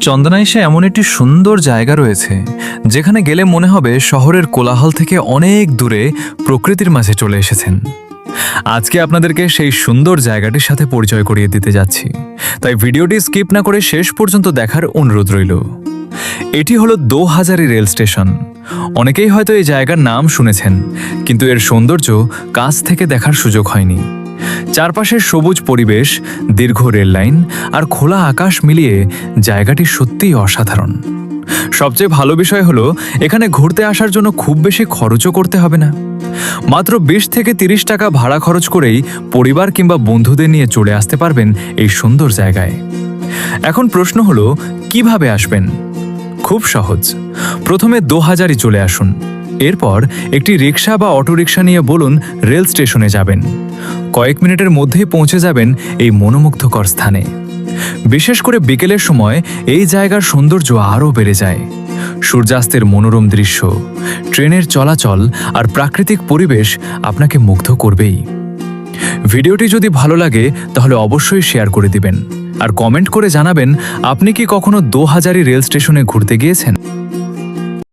চন্দনাইশে এমন একটি সুন্দর জায়গা রয়েছে যেখানে গেলে মনে হবে শহরের কোলাহল থেকে অনেক দূরে প্রকৃতির মাঝে চলে এসেছেন। আজকে আপনাদেরকে সেই সুন্দর জায়গাটির সাথে পরিচয় করিয়ে দিতে যাচ্ছি, তাই ভিডিওটি স্কিপ না করে শেষ পর্যন্ত দেখার অনুরোধ রইল। এটি হলো দোহাজারি রেল স্টেশন। অনেকেই হয়তো এই জায়গার নাম শুনেছেন, কিন্তু এর সৌন্দর্য কাছ থেকে দেখার সুযোগ হয়নি। চারপাশের সবুজ পরিবেশ, দীর্ঘ রেল লাইন আর খোলা আকাশ মিলিয়ে জায়গাটি সত্যিই অসাধারণ। সবচেয়ে ভালো বিষয় হলো এখানে ঘুরতে আসার জন্য খুব বেশি খরচও করতে হবে না। মাত্র 20 থেকে 30 টাকা ভাড়া খরচ করেই পরিবার কিংবা বন্ধুদের নিয়ে চলে আসতে পারবেন এই সুন্দর জায়গায়। এখন প্রশ্ন হলো, কিভাবে আসবেন? খুব সহজ। প্রথমে দোহাজারি চলে আসুন। এরপর একটি রিক্সা বা অটোরিকশা নিয়ে বলুন রেল স্টেশনে যাবেন। কয়েক মিনিটের মধ্যেই পৌঁছে যাবেন এই মনোমুগ্ধকর স্থানে। বিশেষ করে বিকেলের সময় এই জায়গার সৌন্দর্য আরও বেড়ে যায়। সূর্যাস্তের মনোরম দৃশ্য, ট্রেনের চলাচল আর প্রাকৃতিক পরিবেশ আপনাকে মুগ্ধ করবেই। ভিডিওটি যদি ভালো লাগে তাহলে অবশ্যই শেয়ার করে দিবেন আর কমেন্ট করে জানাবেন আপনি কি কখনো দোহাজারি রেল স্টেশনে ঘুরতে গিয়েছেন।